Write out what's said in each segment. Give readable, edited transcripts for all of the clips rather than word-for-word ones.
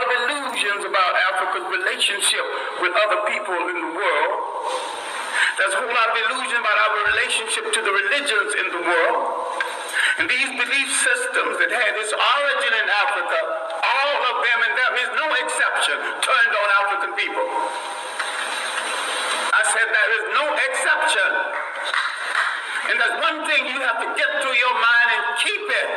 of illusions about Africa's relationship with other people in the world. There's a whole lot of illusion about our relationship to the religions in the world. And these belief systems that had its origin in Africa, all of them, and there is no exception, turned on African people. I said there is no exception. And there's one thing you have to get through your mind and keep it.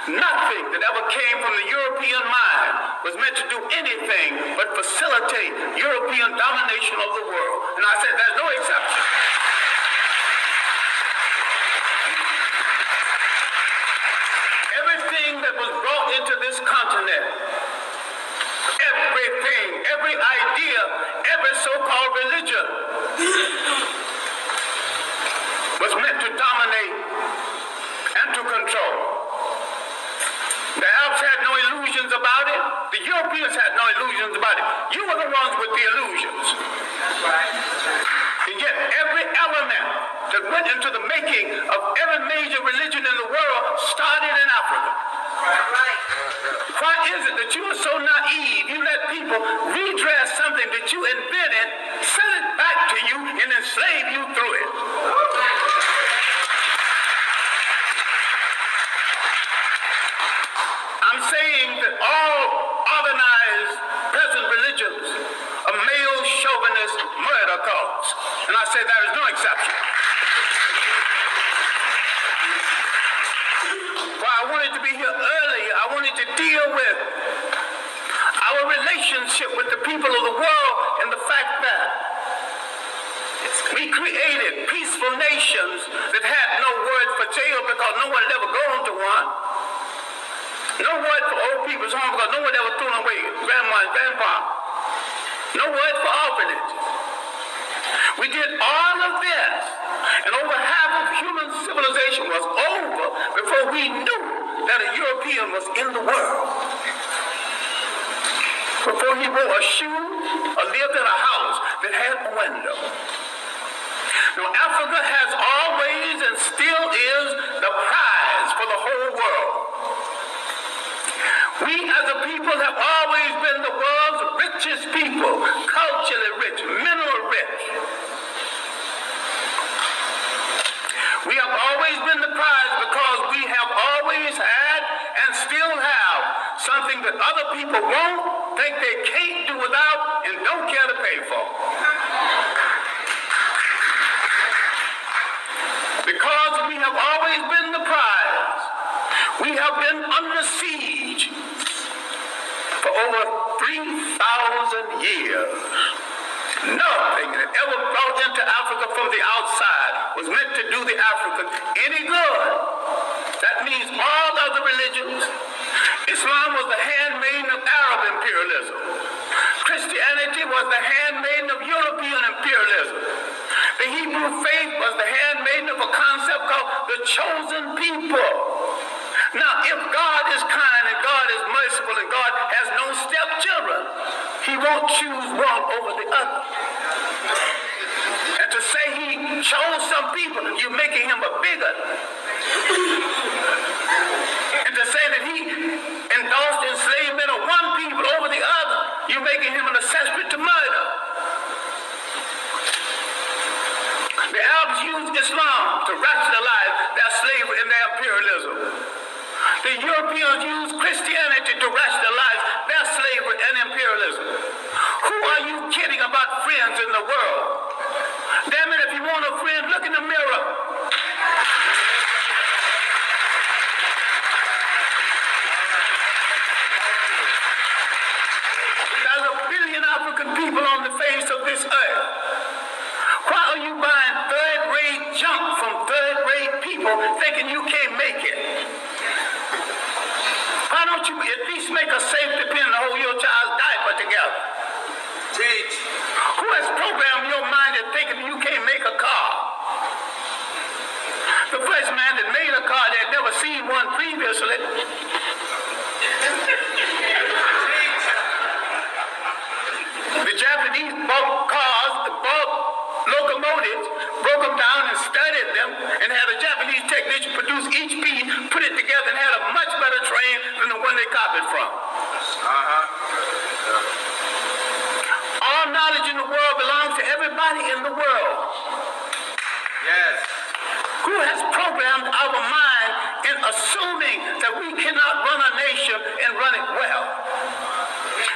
Nothing that ever came from the European mind was meant to do anything but facilitate European domination of the world. And I said there's no exception. Everything that was brought into this continent, everything, every idea, every so-called religion was meant to dominate and to control. The Arabs had no illusions about it. The Europeans had no illusions about it. You were the ones with the illusions. And yet every element that went into the making of every major religion in the world started in Africa. Why is it that you are so naive? You let people redress something that you invented, sell it back to you, and enslave you through it. I'm saying that all organized present religions are male chauvinist murder cults. And I say there is no exception. Well, I wanted to be here earlier. I wanted to deal with our relationship with the people of the world and the fact that we created peaceful nations that had no word for jail because no one had ever gone to one. No word for old people's home because no one ever threw away grandma and grandpa. No word for orphanage. We did all of this, and over half of human civilization was over before we knew that a European was in the world. Before he wore a shoe or lived in a house that had a window. Now, Africa has always and still is the prize for the whole world. We as a people have always been the world's richest people, culturally rich, mineral rich. We have always been the prize because we have always had and still have something that other people won't, think they can't do without, and don't care to pay for. Because we have always been the prize, we have been under siege for over 3,000 years. Nothing that ever brought into Africa from the outside was meant to do the African any good. That means all other religions. Islam was the handmaiden of Arab imperialism. Christianity was the handmaiden of European imperialism. The Hebrew faith was the handmaiden of a concept called the chosen people. Now, if God is kind and God is merciful and God has no stepchildren, he won't choose one over the other. And to say he chose some people, you're making him a bigot. And to say that he endorsed enslavement of one people over the other, you're making him an accessory to murder. The Arabs used Islam to rationalize their slavery and their imperialism. The Europeans used Christianity to rationalize their slavery and imperialism. Who are you kidding about friends in the world? Damn it, if you want a friend, look in the mirror. There's a billion African people on the face of this earth. Why are you buying third-rate junk from third-rate people thinking you can't make it? Why don't you at least make a safety pin to hold your child's diaper together? Teach. Who has programmed your mind into thinking you can't make a car? The first man that made a car, they had never seen one previously. The Japanese bought cars, bought locomotives, broke them down and studied them, and had a Japanese technician produce each piece, put it together, and had a much better train than the one they copied from. All knowledge in the world belongs to everybody in the world. Yes. Who has programmed our mind in assuming that we cannot run a nation and run it well?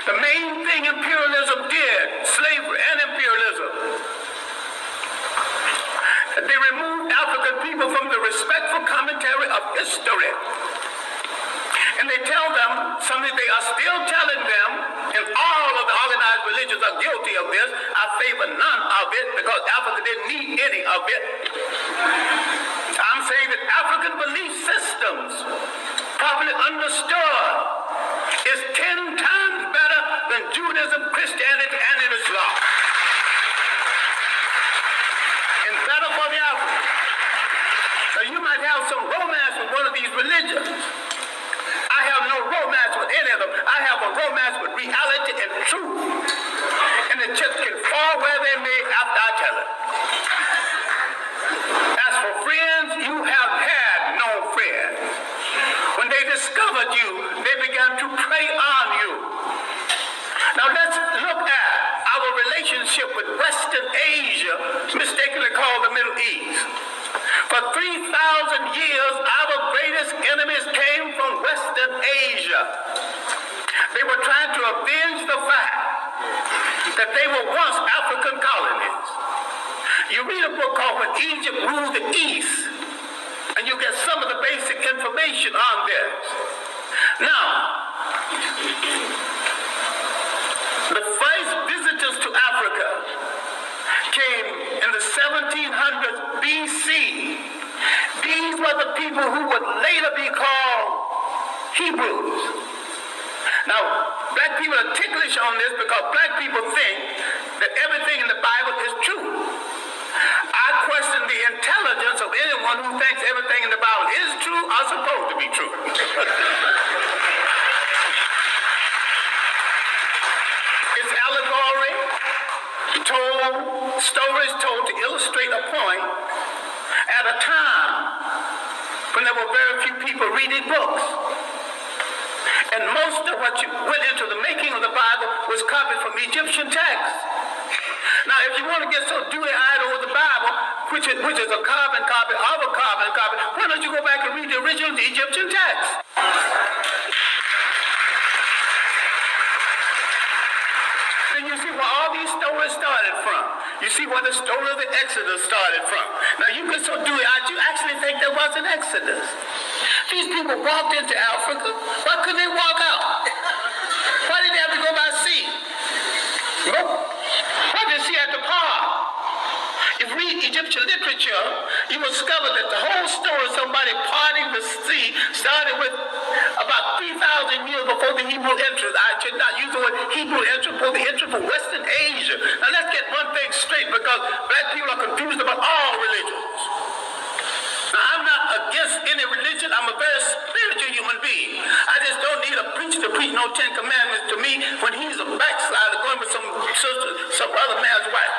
The main thing imperialism did, slavery and imperialism, that they removed African people from the respectful commentary of history. And they tell them something they are still telling them, and all of the organized religions are guilty of this. I favor none of it because Africa didn't need any of it. I'm saying that African belief systems, properly understood, is 10 times better than Judaism, Christianity, and Islam. And better for the Africans. Now you might have some romance with one of these religions. I have no romance with any of them. I have a romance with reality and truth. And the chips can fall where they may after I tell it. As for friends, you have had no friends. When they discovered you, they began to prey on you. Now let's look at our relationship with Western Asia, mistakenly called the Middle East. For 3,000 years, our greatest enemies came from Western Asia. They were trying to avenge the fact that they were once African colonies. You read a book called When Egypt Ruled the East, and you get some of the basic information on this. Now, the first visitors to Africa came in the 1700s BC. These were the people who would later be called Hebrews. Now, black people are ticklish on this because black people think that everything in the Bible is true. I question the intelligence of anyone who thinks everything in the Bible is true or supposed to be true. It's allegory, stories told to illustrate a point at a time when there were very few people reading books. And most of what went into the making of the Bible was copied from Egyptian texts. Now, if you want to get so dewy-eyed over the Bible, which is a carbon copy of a carbon copy, why don't you go back and read the original Egyptian text? Then you see where all these stories started from. You see where the story of the Exodus started from. Now, you get so dewy-eyed, you actually think there was an Exodus. These people walked into Africa. Why couldn't they walk out? Why did they have to go by sea? Nope. Why did they see at the park? If you read Egyptian literature, you will discover that the whole story of somebody parting the sea started with about 3,000 years before the Hebrew entrance. I should not use the word Hebrew entrance, but the entrance from Western Asia. Now let's get one thing straight, because black people are confused about all religions. Now, I'm not against any religion. I'm a very spiritual human being. I just don't need a preacher to preach no 10 Commandments to me when he's a backslider going with some sister, some other man's wife.